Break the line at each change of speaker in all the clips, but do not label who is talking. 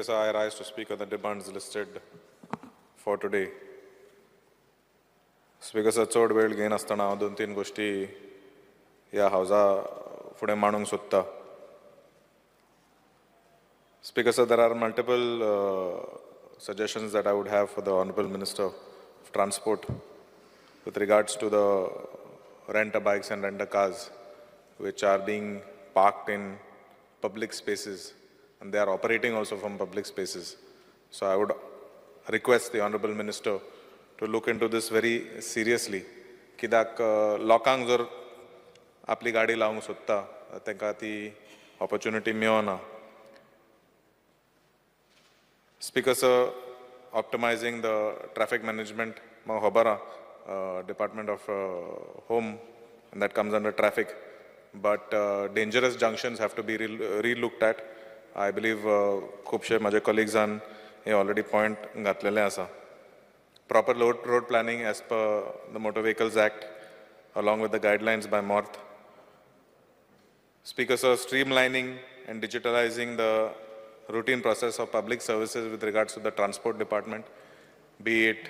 Speaker, sir, I rise to speak on the demands listed for today. Speaker, sir, चड वेळ घेनासतना हांव 2-3 गोष्टी ह्या हावसा फुडें मांडूंक सोदतां. Speaker, sir, there are multiple suggestions that I would have for the Honorable Minister of Transport with regards to the rent-a-bikes and rent-a-cars which are being parked in public spaces, and they are operating also from public spaces. So I would request the Honorable Minister to look into this very seriously. कित्याक लोकांक जर आपली गाडी लावंक सोदता तांकां ती opportunity मेळना. Speaker, sir, optimizing the traffic management, म्हाका खबर आहा, Department of Home, and that comes under traffic. But dangerous junctions have to be re-looked at. I believe खुबशे माझे colleagues han हे already point घातलेले आसा. Proper road planning as per the Motor Vehicles Act, along with the guidelines by MORTH. Speaker, sir, streamlining and digitalizing the routine process of public services with regards to the transport department, be it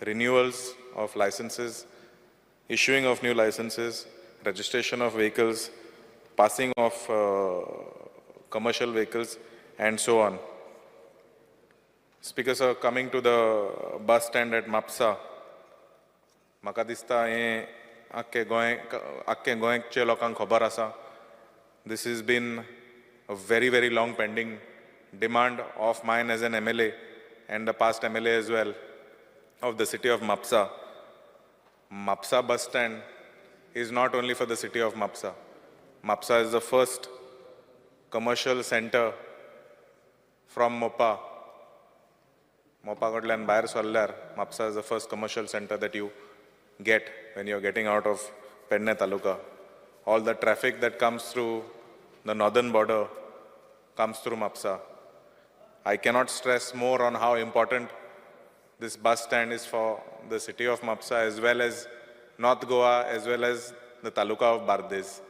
renewals of licenses, issuing of new licenses, registration of vehicles, passing of commercial vehicles, and so on. Speaker, sir, coming to the bus stand at Mapsa, म्हाका दिसता हें आख्खे गोंयचे लोकांक खबर आसा. This has been a very, very long pending demand of mine as an MLA and the past MLA as well of the city of Mapsa. Mapsa bus stand is not only for the city of Mapsa. Mapsa is the first commercial center from Mopa. Mopa कडल्यान भायर सरल्यार Mapsa is the first commercial center that you get when you're getting out of Penne Taluka. All the traffic that comes through the northern border comes through Mapsa. I cannot stress more on how important this bus stand is for the city of Mapsa as well as North Goa as well as the Taluka of Bardes.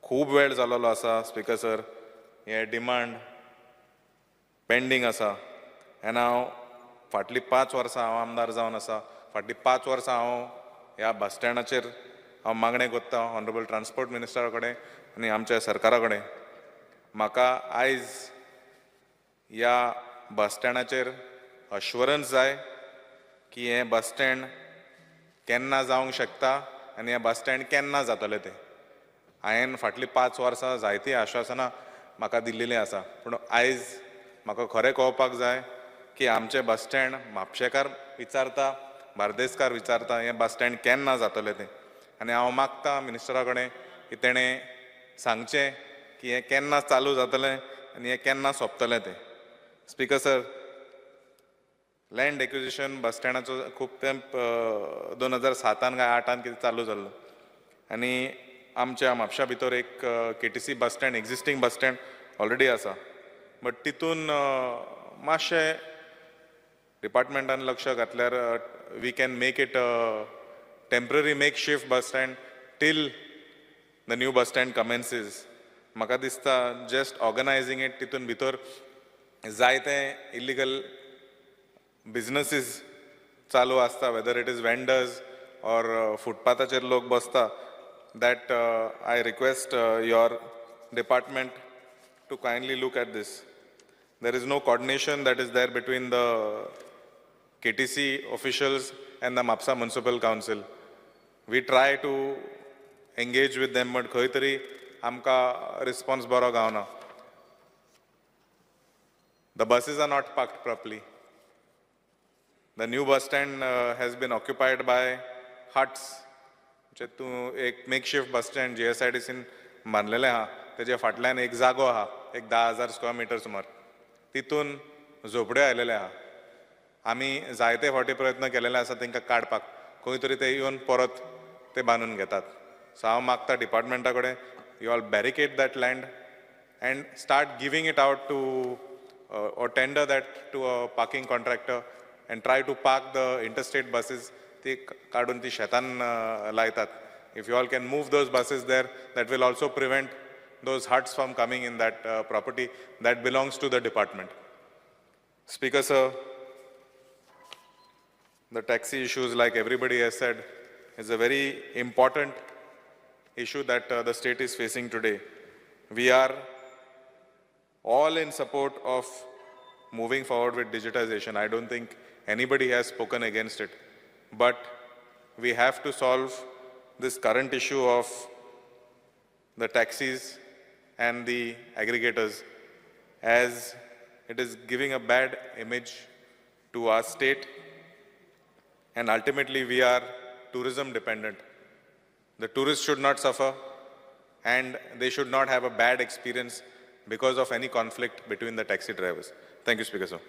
खूब वेळ जालोलो आसा, Speaker sir, हे demand pending आसा. आनी हांव फाटलीं 5 वर्सां हांव आमदार जावन आसा. फाटलीं 5 वर्सां हांव ह्या बस स्टँडाचेर हांव मागणें कोत्ता ऑनरेबल ट्रान्सपोर्ट मिनिस्टरा कडेन आनी आमच्या सरकारा कडेन. म्हाका आयज ह्या बस स्टँडाचेर अश्युरन्स जाय की हें बस स्टँड केन्ना जावंक शकता आनी हें बस स्टँड केन्ना जातलें तें. हांवें फाटलीं 5 वर्सां जायतीं आश्वासनां म्हाका दिल्लीं आसा, पूण आयज म्हाका खरें कळपाक जाय की आमचें बस स्टँड म्हापशेकार विचारता, बार्देसकार विचारता हें बस स्टँड केन्ना जातलें तें. आनी हांव मागतां मिनिस्टरा कडेन की तेणें सांगचें की हें केन्ना चालू जातलें आनी हें केन्ना सोंपतलें तें. स्पीकर सर, लँड एक्विजिशन बस स्टँडाचो खूब तेंप 2007 काय 2008 कितें चालू जाल्लो आनी आमच्या म्हापशा भितर एक KTC bus stand existing bus stand already आसा. बट तितून मातशें डिपार्टमेंटान लक्ष घातल्यार we can make it temporary makeshift bus stand till the new bus stand commences. म्हाका दिसता जस्ट ऑर्गनायझींग इट तितून भितर जायते इलिगल बिझनसीस चालू आसता, whether it is vendors or फुटपाथाचेर लोक बसता. that I request your department to kindly look at this. There is no coordination that is there between the KTC officials and the Mapsa Municipal Council. We try to engage with them, but खंय तरी आमकां response बरो गावना. The buses are not parked properly. The new bus stand has been occupied by huts. तूं एक makeshift bus stand GSIDCन बांदलेलें आहा, तेजे फाटल्यान एक जागो आहा, एक 10,000 स्क्वेअर मिटर सुमार, तितून झोपड्यो आयलेले आहा. आमी जायते फावटी प्रयत्न केलेले आसा तांकां काडपाक, खंय तरी ते येवन परत ते बांदून घेतात. सो हांव मागता डिपार्टमेंटा कडेन you all barricade that land and start giving it out to or tender that to a parking contractor and try to park the interstate buses. ती काडून ती शेतान लायतात. If you all can move those buses there, that will also prevent those huts from coming in that property that belongs to the department. Speaker sir, the taxi issues, like everybody has said, is a very important issue that the state is facing today. We are all in support of moving forward with digitization. I don't think anybody has spoken against it. But we have to solve this current issue of the taxis and the aggregators, as it is giving a bad image to our state, and ultimately we are tourism dependent. The tourists should not suffer, and they should not have a bad experience because of any conflict between the taxi drivers. Thank you, Speaker sir.